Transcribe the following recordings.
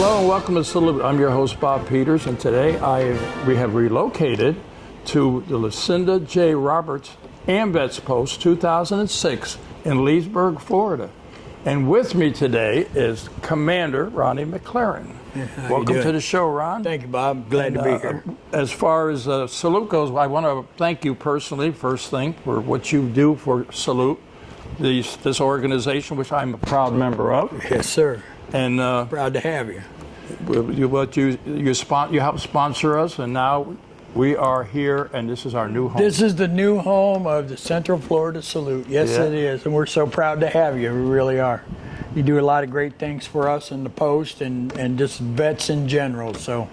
Hello and welcome to Salute. I'm your host, Bob Peters, and today we have relocated to the Lucinda J. Roberts AMVETS Post 2006 in Leesburg, Florida. And with me today is Commander Ronnie McLaren. Yeah, welcome to the show, Ron. Thank you, Bob. Glad to be here. As far as Salute goes, I want to thank you personally, first thing, for what you do for Salute, this organization, which I'm a proud member of. Yes, sir. And proud to have you. You helped sponsor us, and now we are here, and this is our new home. This is the new home of the Central Florida Salute. Yes, It is, and we're so proud to have you. We really are. You do a lot of great things for us in the Post and just vets in general. So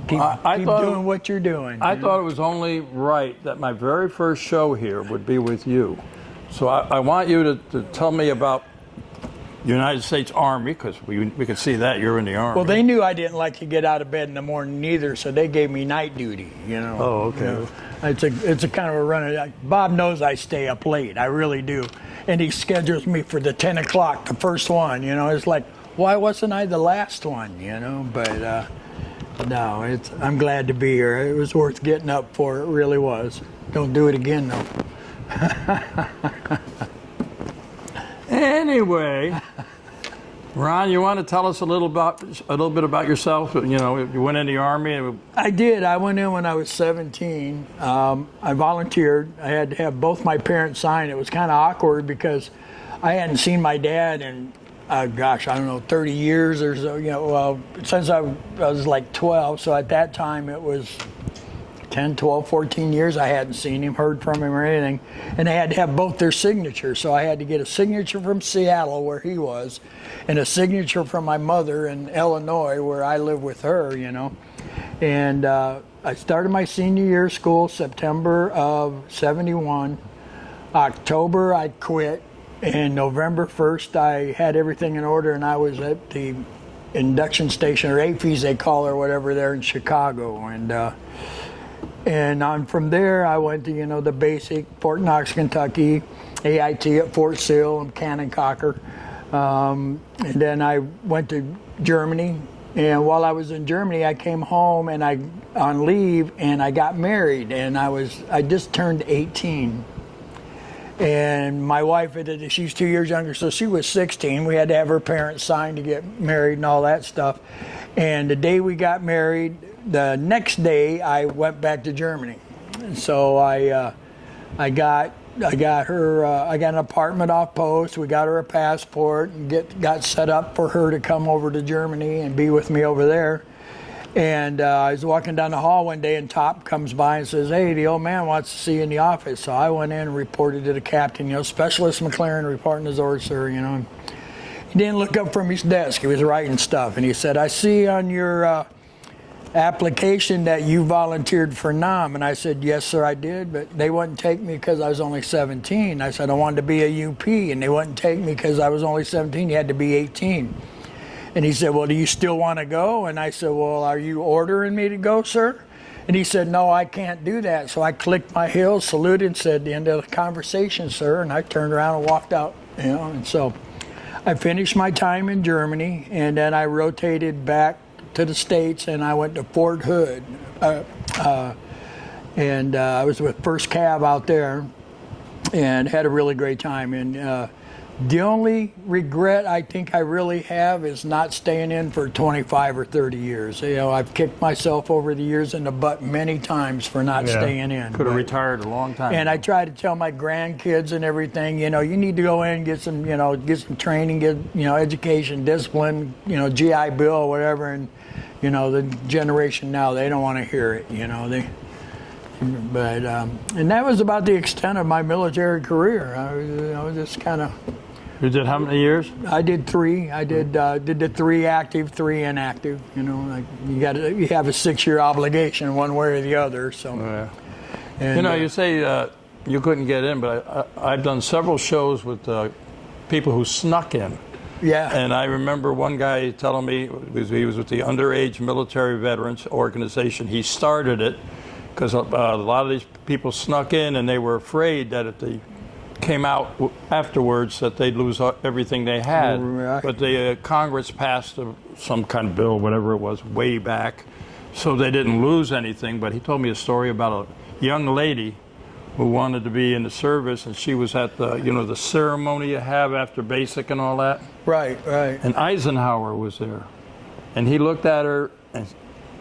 keep doing what you're doing. I thought it was only right that my very first show here would be with you. So I want you to tell me about United States Army, because we can see that you're in the Army. Well, they knew I didn't like to get out of bed in the morning either, so they gave me night duty, you know. Oh, okay. You know, it's a kind of a run. Bob knows I stay up late. I really do. And he schedules me for the 10 o'clock, the first one, you know. It's like, why wasn't I the last one, you know? But no, I'm glad to be here. It was worth getting up for. It really was. Don't do it again, though. Anyway, Ron, you want to tell us a little bit about yourself? You know, you went in the Army. I did. I went in when I was 17. I volunteered. I had to have both my parents sign. It was kind of awkward because I hadn't seen my dad in, gosh, I don't know, 30 years or so. You know, well, since I was like 12. So at that time it was 10, 12, 14 years I hadn't seen him, heard from him or anything. And they had to have both their signatures. So I had to get a signature from Seattle, where he was, and a signature from my mother in Illinois, where I live with her, you know. And I started my senior year of school September of 71. October I quit. And November 1st I had everything in order, and I was at the induction station, or AFES they call it, or whatever, there in Chicago. And on from there, I went to, you know, the basic, Fort Knox, Kentucky, AIT at Fort Sill and Cannon Cocker. And then I went to Germany. And while I was in Germany, I came home and on leave, and I got married. And I just turned 18. And my wife, she's 2 years younger, so she was 16. We had to have her parents sign to get married and all that stuff. And the day we got married, the next day I went back to Germany. And so I got an apartment off post. We got her a passport and got set up for her to come over to Germany and be with me over there. And I was walking down the hall one day, and Top comes by and says, "Hey, the old man wants to see you in the office." So I went in and reported to the captain, you know, Specialist McLaren reporting his orders, sir, you know. He didn't look up from his desk. He was writing stuff. And he said, "I see on your application that you volunteered for NAM." And I said, "Yes, sir, I did, but they wouldn't take me because I was only 17. I said I wanted to be a UP, and they wouldn't take me because I was only 17. You had to be 18. And he said, "Well, do you still want to go?" And I said, "Well, are you ordering me to go, sir?" And he said, "No, I can't do that." So I clicked my heels, saluted, and said, "The end of the conversation, sir." And I turned around and walked out, you know. And so I finished my time in Germany, and then I rotated back to the States, and I went to Fort Hood. And I was with First Cav out there and had a really great time. And the only regret I think I really have is not staying in for 25 or 30 years. You know, I've kicked myself over the years in the butt many times for not staying in. Could have retired a long time and ago. I try to tell my grandkids and everything, you know, you need to go in and get some training, get, you know, education, discipline, you know, GI Bill, whatever. And, you know, the generation now, they don't want to hear it, you know. But and that was about the extent of my military career. I was just kind of. You did how many years? I did 3. I did the 3 active, 3 inactive. You know, like you have a 6-year obligation one way or the other. So, and, you know, you say you couldn't get in, but I've done several shows with people who snuck in. Yeah. And I remember one guy telling me, he was with the Underage Military Veterans Organization. He started it because a lot of these people snuck in, and they were afraid that if the came out afterwards that they'd lose everything they had. Right. But the Congress passed some kind of bill, whatever it was, way back, so they didn't lose anything. But he told me a story about a young lady who wanted to be in the service, and she was at the, you know, the ceremony you have after basic and all that. Right. And Eisenhower was there, and he looked at her, and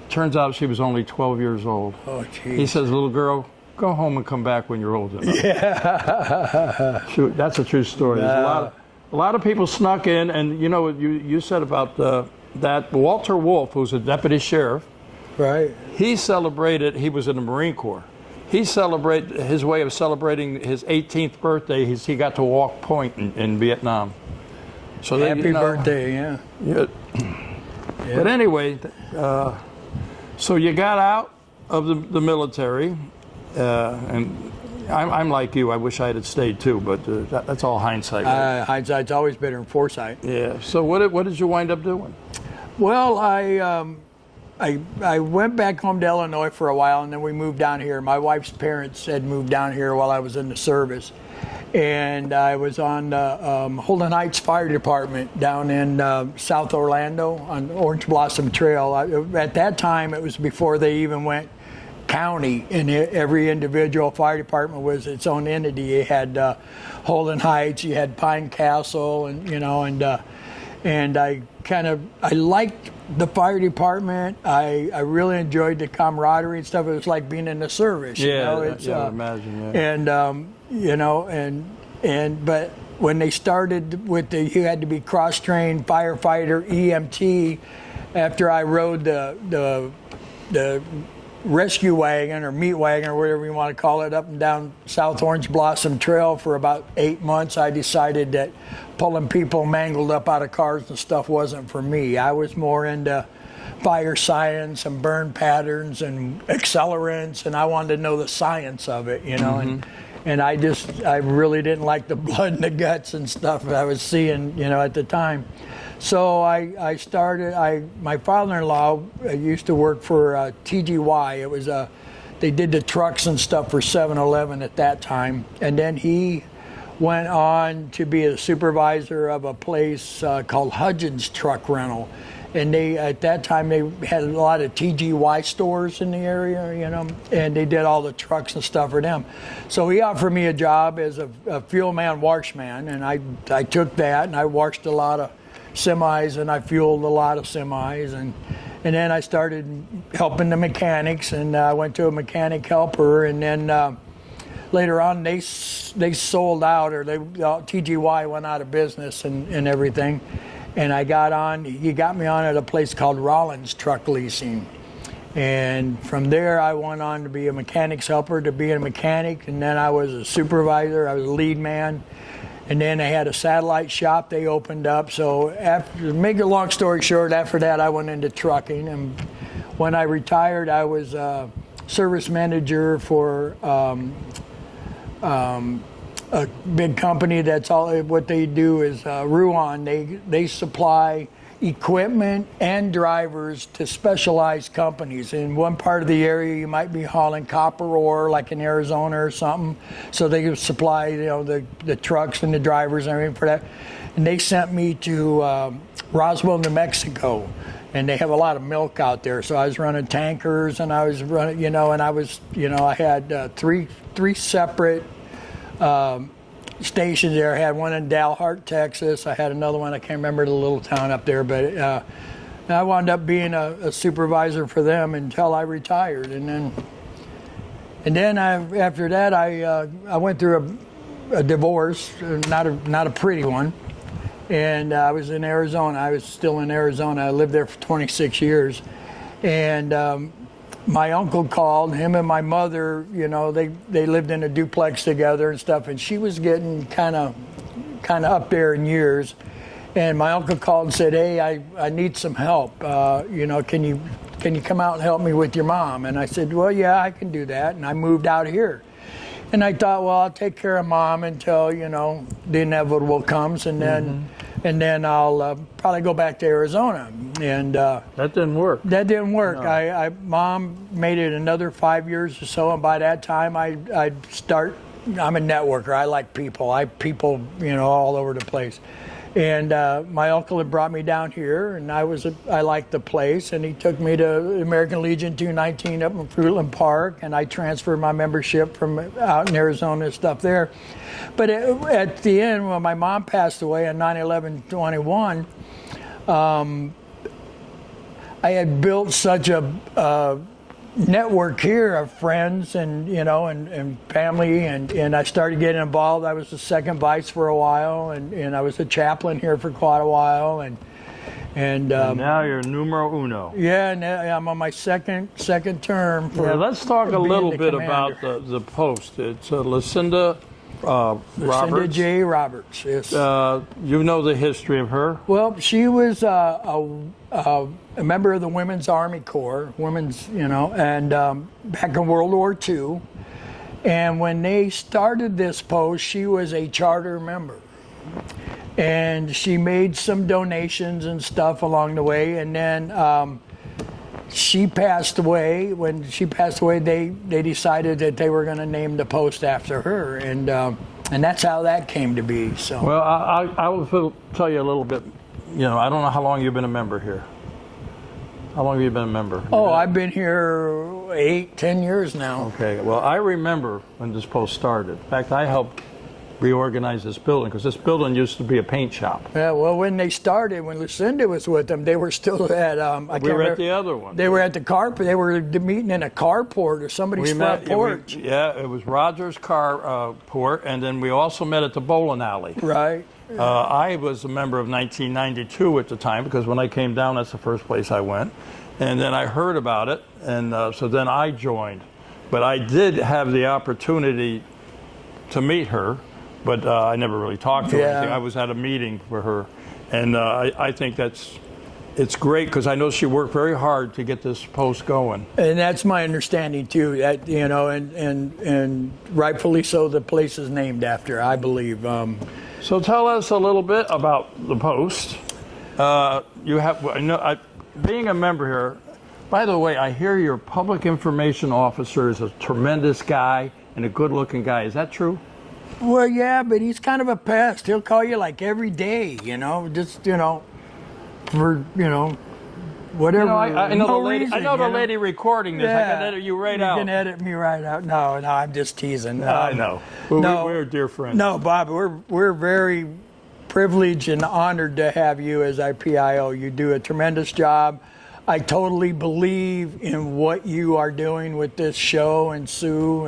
turns out she was only 12 years old. Oh, geez. He says, "Little girl, go home and come back when you're old enough." Yeah. Shoot, that's a true story. There's a lot of people snuck in, and you know, you said about that Walter Wolf, who's a deputy sheriff. Right. He celebrated. He was in the Marine Corps. His way of celebrating his 18th birthday. He got to walk point in Vietnam. So Happy birthday, yeah. But anyway, so you got out of the military, and I'm like you. I wish I had stayed too, but that's all hindsight. Right? Hindsight's always better than foresight. Yeah. So what did you wind up doing? Well, I went back home to Illinois for a while, and then we moved down here. My wife's parents had moved down here while I was in the service, and I was on the Holden Heights Fire Department down in South Orlando on Orange Blossom Trail. At that time, it was before they even went county, and every individual fire department was its own entity. You had Holden Heights, you had Pine Castle, and you know, and I liked the fire department. I really enjoyed the camaraderie and stuff. It was like being in the service. Yeah, you know? It's, I imagine. Yeah. And you know, and but when they started with you had to be cross-trained firefighter, EMT. After I rode the rescue wagon or meat wagon or whatever you want to call it up and down South Orange Blossom Trail for about 8 months, I decided that pulling people mangled up out of cars and stuff wasn't for me. I was more into fire science and burn patterns and accelerants, and I wanted to know the science of it, you know. And I really didn't like the blood and the guts and stuff I was seeing, you know, at the time. So my father-in-law used to work for TGY. It was they did the trucks and stuff for 7-Eleven at that time. And then he went on to be a supervisor of a place called Hudgens Truck Rental. And at that time, they had a lot of TGY stores in the area, you know, and they did all the trucks and stuff for them. So he offered me a job as a fuel man, wash man, and I took that, and I washed a lot of semis, and I fueled a lot of semis, and then I started helping the mechanics, and I went to a mechanic helper, and then later on they sold out, or TGY went out of business and everything, and he got me on at a place called Rollins Truck Leasing, and from there I went on to be a mechanic's helper, to be a mechanic, and then I was a supervisor, I was a lead man. And then they had a satellite shop they opened up. So to make a long story short, after that I went into trucking. And when I retired, I was a service manager for a big company. That's all what they do is Ruan. They supply equipment and drivers to specialized companies. In one part of the area, you might be hauling copper ore, like in Arizona or something. So they supply, you know, the trucks and the drivers and everything for that. And they sent me to Roswell, New Mexico, and they have a lot of milk out there. So I was running tankers, and I was running, you know, and I was, you know, I had three separate stations there. I had one in Dalhart, Texas. I had another one, I can't remember the little town up there, but I wound up being a supervisor for them until I retired. And then after that, I went through a divorce, not a pretty one, and I was in Arizona. I was still in Arizona. I lived there for 26 years, and my uncle called. Him and my mother, you know, they lived in a duplex together and stuff, and she was getting kind of up there in years. And my uncle called and said, "Hey, I need some help. You know, can you come out and help me with your mom?" And I said, "Well, yeah, I can do that." And I moved out here. And I thought, well, I'll take care of mom until, you know, the inevitable comes, and then I'll probably go back to Arizona. And that didn't work. That didn't work. No. Mom made it another 5 years or so, and by that time I'd start I'm a networker. I like people. People, all over the place. And my uncle had brought me down here, and I liked the place, and he took me to American Legion 219 up in Fruitland Park, and I transferred my membership from out in Arizona and stuff there. But at the end, when my mom passed away on 9/11/21, I had built such a network here of friends and and family, and I started getting involved. I was the second vice for a while, and I was a chaplain here for quite a while, and now you're numero uno. Yeah, and I'm on my second term. Let's talk a little bit commander. about the post. It's Lucinda Lucinda J. Roberts. Yes. You know the history of her. Well, she was a member of the Women's Army Corps, and back in World War II. And when they started this post, she was a charter member. And she made some donations and stuff along the way. And then she passed away. When she passed away, they decided that they were going to name the post after her. And that's how that came to be. So. Well, I will tell you a little bit. I don't know how long you've been a member here. How long have you been a member? I've been here 8-10 years now. Okay. Well, I remember when this post started. In fact, I helped reorganize this building because this building used to be a paint shop. Yeah. Well, when they started, when Lucinda was with them, they were still at. We were at the other one. They were at the carport. They were meeting in a carport or somebody's front porch. It was Roger's carport, and then we also met at the bowling alley. Right. I was a member of 1992 at the time because when I came down, that's the first place I went. And then I heard about it, and so then I joined. But I did have the opportunity to meet her, but I never really talked to her. Yeah. I was at a meeting for her, and I think it's great because I know she worked very hard to get this post going. And that's my understanding too. That and rightfully so, the place is named after, I believe. So tell us a little bit about the post. Being a member here, by the way, I hear your public information officer is a tremendous guy and a good-looking guy. Is that true? Well, yeah, but he's kind of a pest. He'll call you like every day, for whatever. I know no the lady. reason, I know the lady recording this. Yeah. I can edit you right out. You can edit me right out. No, I'm just teasing. I know. We're dear friends. No, Bob, we're very privileged and honored to have you as IPIO. You do a tremendous job. I totally believe in what you are doing with this show and Sue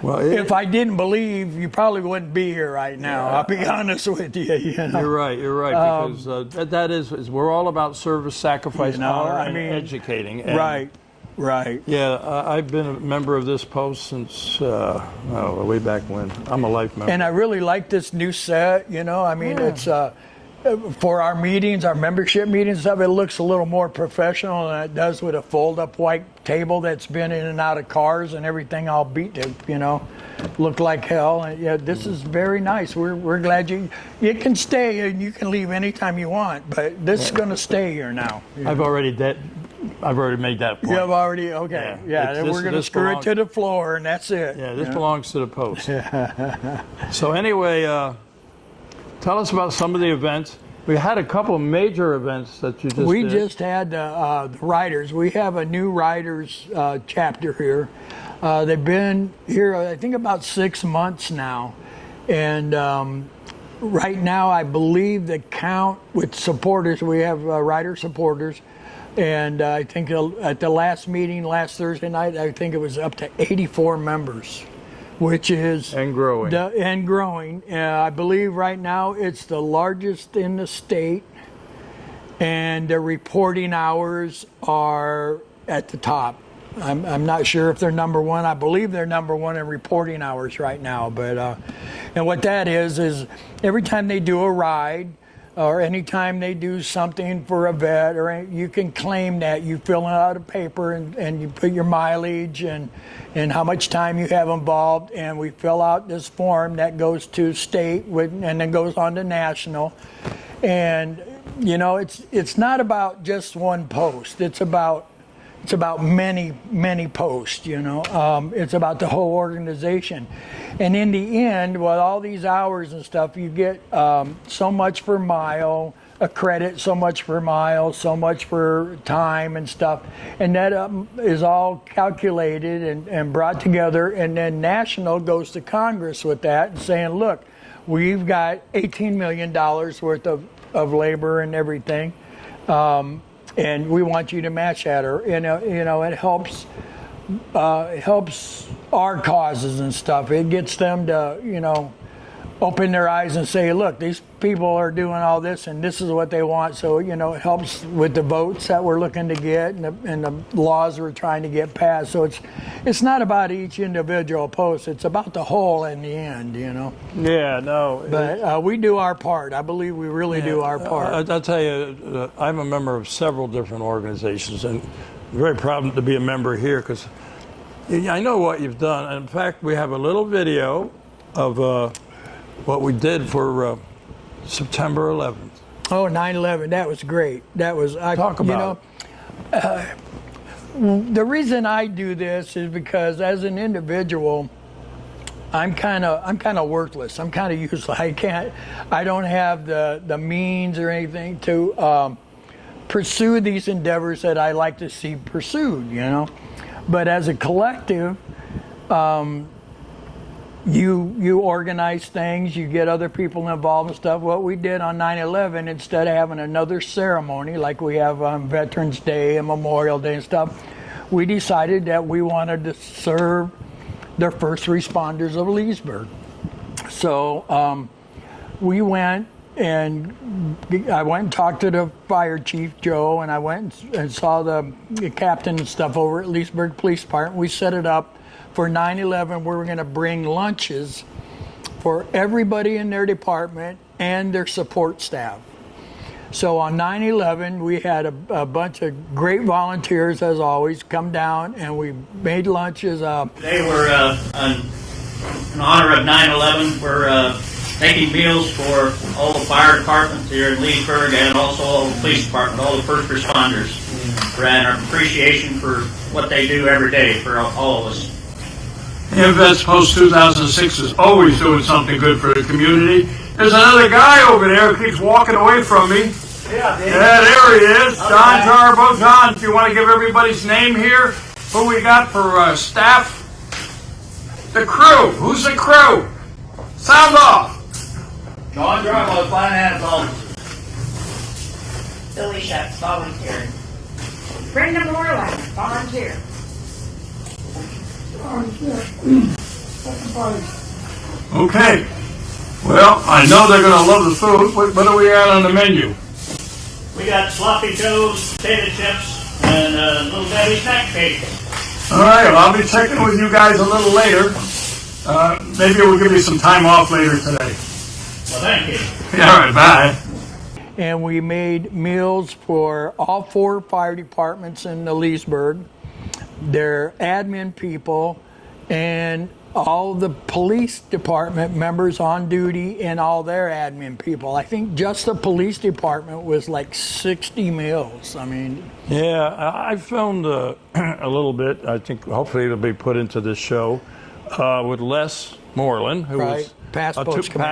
if I didn't believe, you probably wouldn't be here right now. Yeah. I'll be honest with you. You're right. Because that is we're all about service, sacrifice, honor, and educating. And Right. Yeah, I've been a member of this post since way back when. I'm a life member. And I really like this new set. It's for our meetings, our membership meetings and stuff. It looks a little more professional than it does with a fold-up white table that's been in and out of cars and everything all beat to, look like hell. And yeah, this is very nice. We're glad you can stay and you can leave anytime you want, but this is going to stay here now. I've already made that point. You have already, okay. Yeah, we're going to screw it to the floor, and that's it. Yeah, this belongs to the post. So anyway, tell us about some of the events. We had a couple of major events that you just We did. just had the Riders. We have a new Riders chapter here. They've been here, I think, about 6 months now. And right now, I believe the count with supporters, we have Rider supporters. And I think at the last meeting last Thursday night, I think it was up to 84 members, which is and growing. I believe right now it's the largest in the state, and the reporting hours are at the top. I'm not sure if they're number one. I believe they're number one in reporting hours right now. But and what that is every time they do a ride, or anytime they do something for a vet, or you can claim that. You fill out a paper and you put your mileage and how much time you have involved, and we fill out this form that goes to state and then goes on to national. And it's not about just one post. It's about it's about many posts, you know. It's about the whole organization. And in the end, with all these hours and stuff, you get so much per mile, a credit, so much per mile, so much for time and stuff. And that is all calculated and brought together. And then National goes to Congress with that and saying, look, we've got $18 million worth of labor and everything. And we want you to match that, or you know, it helps our causes and stuff. It gets them to, you know, open their eyes and say, look, these people are doing all this and this is what they want. So, you know, it helps with the votes that we're looking to get and the laws we're trying to get passed. So it's not about each individual post. It's about the whole in the end, you know. Yeah, no. But we do our part. I believe we really do our part. I'll tell you, I'm a member of several different organizations, and I'm very proud to be a member here because I know what you've done. In fact, we have a little video of what we did for September 11th. Oh, 9/11, that was great. That was, Talk about the reason I do this is because as an individual, I'm kind of worthless. I'm kind of useless. I don't have the means or anything to pursue these endeavors that I like to see pursued, you know. But as a collective, you organize things, you get other people involved and stuff. What we did on 9/11, instead of having another ceremony like we have on Veterans Day and Memorial Day and stuff, we decided that we wanted to serve the first responders of Leesburg. So we went, and I went and talked to the fire chief, Joe, and I went and saw the captain and stuff over at Leesburg Police Department. We set it up for 9/11. We were going to bring lunches for everybody in their department and their support staff. So on 9/11, we had a bunch of great volunteers, as always, come down, and we made lunches. Today we're, in honor of 9/11, we're making meals for all the fire departments here in Leesburg and also all the police department, all the first responders, and our appreciation for what they do every day for all of us. AMVETS Post 2006 is always doing something good for the community. There's another guy over there who keeps walking away from me. Yeah, there he is. John Jarbo. John, if you want to give everybody's name here, who we got for staff? The crew. Who's the crew? Sound off. John Jarbo, Finance Officer. Billy Shucks, volunteer. Brenda Moreland, volunteer. Okay. Well, I know they're going to love the food. What do we got on the menu? We got sloppy joes, potato chips, and little Debbie snack cake. All right. Well, I'll be checking with you guys a little later. Maybe we'll give you some time off later today. Well, thank you. All right. Bye. And we made meals for all 4 fire departments in the Leesburg, their admin people, and all the police department members on duty and all their admin people. I think just the police department was like 60 meals. I mean, yeah, I filmed a little bit. I think hopefully it'll be put into this show with Les Moreland, who was past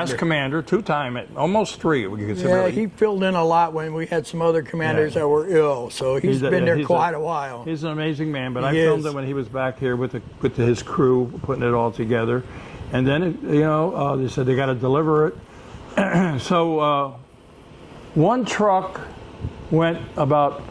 commander, 2-time, almost 3. We could say. Yeah, really. he filled in a lot when we had some other commanders that were ill, so he's been there quite a while. He's an amazing man, but I filmed it when he was back here with his crew, putting it all together. And then, they said they got to deliver it. So one truck went about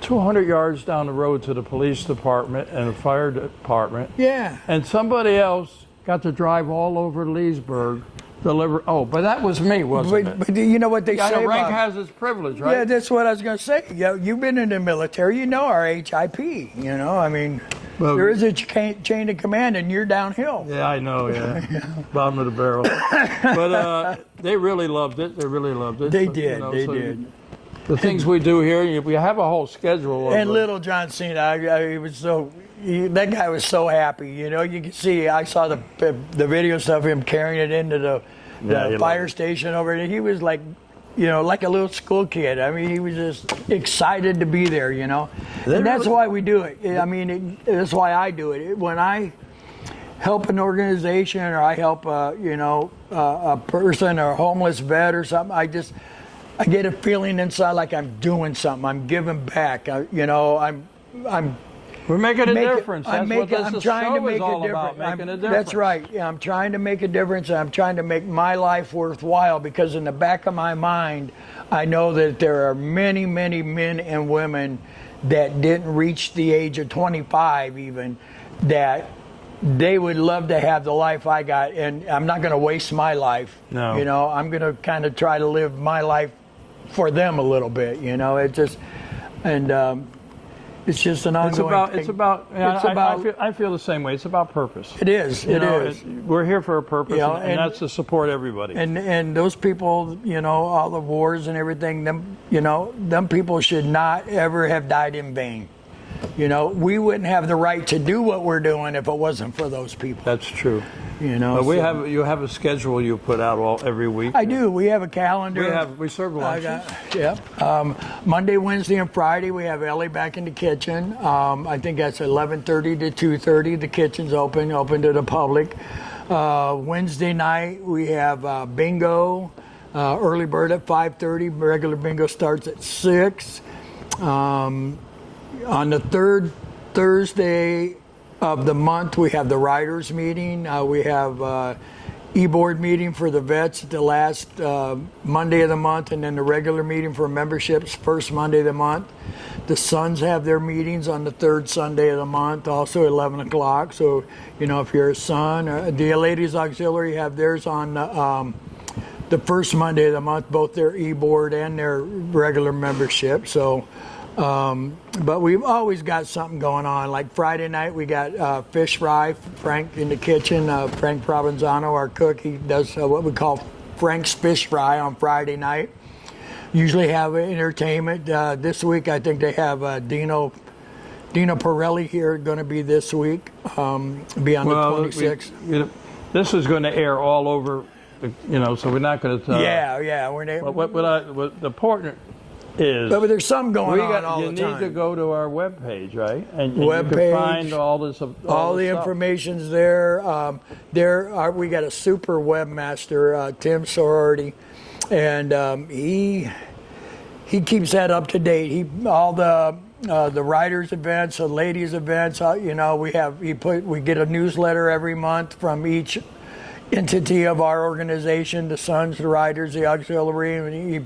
200 yards down the road to the police department and the fire department. Yeah. And somebody else got to drive all over Leesburg, deliver. Oh, but that was me, wasn't it? But you know what they say rank about has its privilege, right? Yeah, that's what I was going to say. You've been in the military. You know our HIP. You know, I mean, there is a chain of command, and you're downhill. Yeah, I know. Yeah, bottom of the barrel. But they really loved it. They really loved it. They did. They did. The things we do here, we have a whole schedule. And little John Cena, he was so. That guy was so happy, you know. You can see. I saw the videos of him carrying it into the fire station over there. He was like like a little school kid. I mean, he was just excited to be there, And that's really- why we do it. I mean, that's why I do it. When I help an organization or I help, a person or a homeless vet or something, I get a feeling inside like I'm doing something. I'm giving back. We're making a difference. I'm trying to make a all difference. about, making a difference. That's right. Yeah, I'm trying to make a difference, and I'm trying to make my life worthwhile, because in the back of my mind, I know that there are many, many men and women that didn't reach the age of 25 even, that they would love to have the life I got, and I'm not going to waste my life. No. I'm going to kind of try to live my life for them a little bit. It's just an ongoing thing. I feel the same way. It's about purpose. It is. We're here for a purpose, and that's to support everybody. And those people, all the wars and everything, them people should not ever have died in vain. We wouldn't have the right to do what we're doing if it wasn't for those people. That's true. But You have a schedule you put out every week. I do. We have a calendar. We serve lunches. Monday, Wednesday, and Friday we have Ellie back in the kitchen. I think that's 11:30 to 2:30. The kitchen's open to the public. Wednesday night we have bingo, early bird at 5:30. Regular bingo starts at 6. On the third Thursday of the month, we have the writers meeting. We have e-board meeting for the vets the last Monday of the month, and then the regular meeting for memberships first Monday of the month. The sons have their meetings on the third Sunday of the month, also 11 o'clock. So, if you're a son, the ladies auxiliary have theirs on the first Monday of the month, both their e-board and their regular membership. So, but we've always got something going on. Like Friday night, we got fish fry. Frank in the kitchen. Frank Provenzano, our cook, he does what we call Frank's fish fry on Friday night. Usually have entertainment. This week, I think they have Dino Pirelli here. Going to be this week. Be on the 26th. This is going to air all over. So we're not going to. Yeah. What the partner is. But there's some going on all the time. You need to go to our webpage, right? And webpage, you can find all this. All the information's there. We got a super webmaster, Tim Sorority, and he keeps that up to date. All the writers events, the ladies events. We get a newsletter every month from each entity of our organization, the sons, the riders, the auxiliary, and he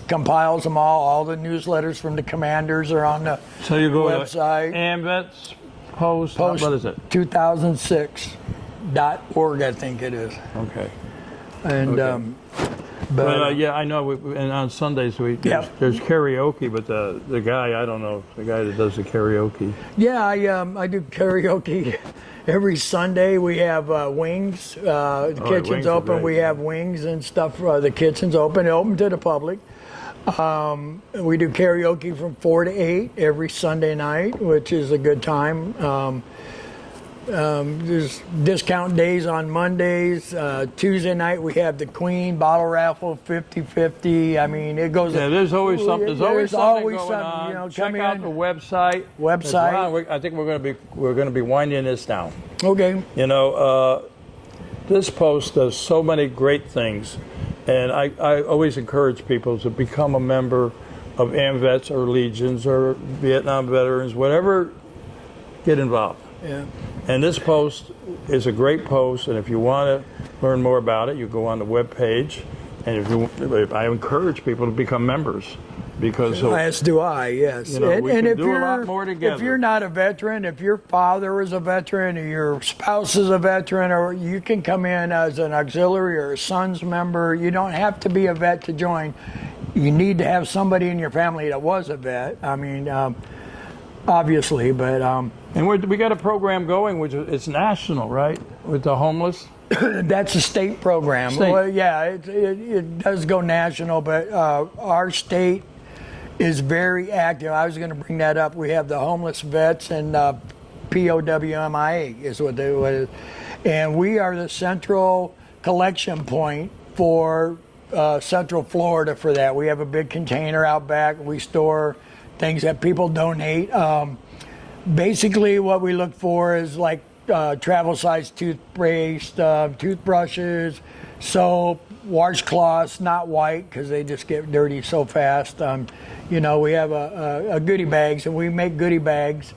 compiles them all the newsletters from the commanders are on the so you go website. To AMVETS post, what is it? 2006.org, I think it is. Okay. And okay. I know. And on Sundays there's karaoke, but the guy, I don't know, the guy that does the karaoke. Yeah, I do karaoke. Every Sunday we have wings. The kitchen's open. We have wings and stuff. The kitchen's open to the public. We do karaoke from 4 to 8 every Sunday night, which is a good time. There's discount days on Mondays. Tuesday night we have the Queen bottle raffle, 50-50. I mean, it goes. Yeah, there's always something. There's always something going on. Check out the website. I think we're going to be winding this down. Okay. This post does so many great things, and I always encourage people to become a member of AMVETS or Legions or Vietnam veterans, whatever. Get involved. Yeah. And this post is a great post, and if you want to learn more about it, you go on the webpage, and I encourage people to become members, because as do I, yes. We can do a lot more together. If you're not a veteran, if your father is a veteran, or your spouse is a veteran, or you can come in as an auxiliary or a son's member. You don't have to be a vet to join. You need to have somebody in your family that was a vet. I mean, obviously, but. And we got a program going, which it's national, right? With the homeless. That's a state program. State. Well, yeah, it does go national, but our state is very active. I was going to bring that up. We have the homeless vets and POWMIA is what and we are the central collection point for Central Florida for that. We have a big container out back. We store things that people donate. Basically, what we look for is like travel size toothpaste, toothbrushes, soap, washcloths, not white because they just get dirty so fast. You know, we have a goodie bags, and we make goodie bags.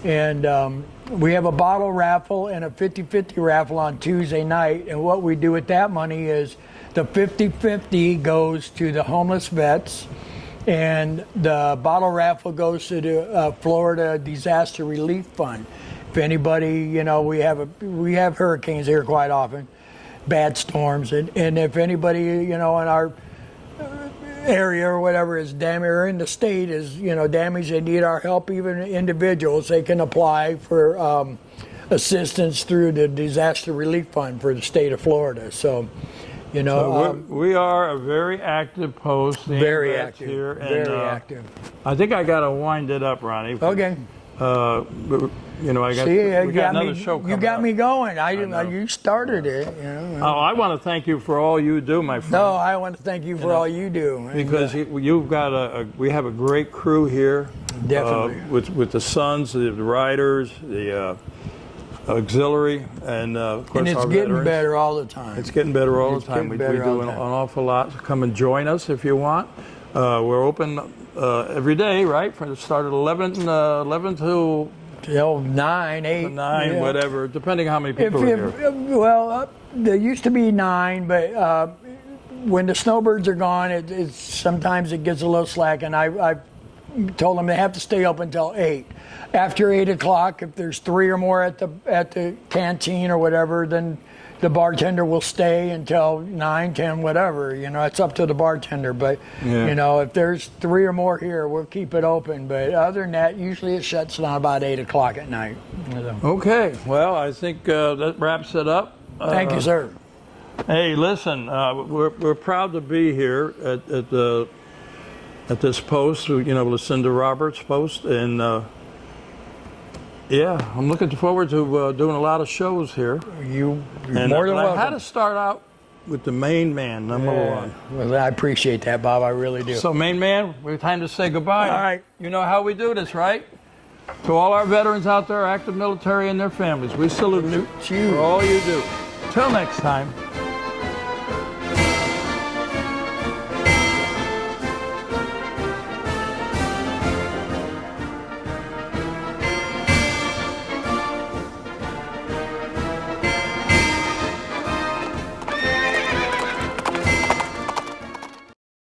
And we have a bottle raffle and a 50-50 raffle on Tuesday night. And what we do with that money is the 50-50 goes to the homeless vets, and the bottle raffle goes to the Florida Disaster Relief Fund. If anybody, you know, we have hurricanes here quite often, bad storms, and if anybody, you know, in our area or whatever is damaged, or in the state is, you know, damaged, they need our help, even individuals, they can apply for assistance through the Disaster Relief Fund for the state of Florida. So, you know, we are a very active post. Very active here, and, very active. I think I got to wind it up, Ronnie. Okay. You know, we got another show coming You got up. me going. You started it. You know. Oh, I want to thank you for all you do, my friend. No, I want to thank you for all you do. Because you've got we have a great crew here. Definitely. With the sons, the riders, the auxiliary, and of course and it's our getting veterans. better all the time. It's getting better all the time. We do all an the time. awful lot. Come and join us if you want. We're open every day, right? From the start at 11 to Till 9, 8. 9, yeah. whatever, depending how many people are here. Well, there used to be 9, but when the snowbirds are gone, sometimes it gets a little slack, and I told them they have to stay open until 8. After 8 o'clock, if there's 3 or more at the canteen or whatever, then the bartender will stay until 9, 10, whatever. You know, it's up to the bartender. But, you know, if there's 3 or more here, we'll keep it open. But other than that, usually it shuts down about 8 o'clock at night. Okay, well, I think that wraps it up. Thank you, sir. Hey, listen, we're proud to be here at this post, you know, Lucinda Roberts post, and yeah, I'm looking forward to doing a lot of shows here. You're And more than I welcome. had to start out with the main man, number one. Well, I appreciate that, Bob. I really do. So, main man, we're time to say goodbye. All right. You know how we do this, right? To all our veterans out there, active military and their families, we salute you for all you do. Till next time.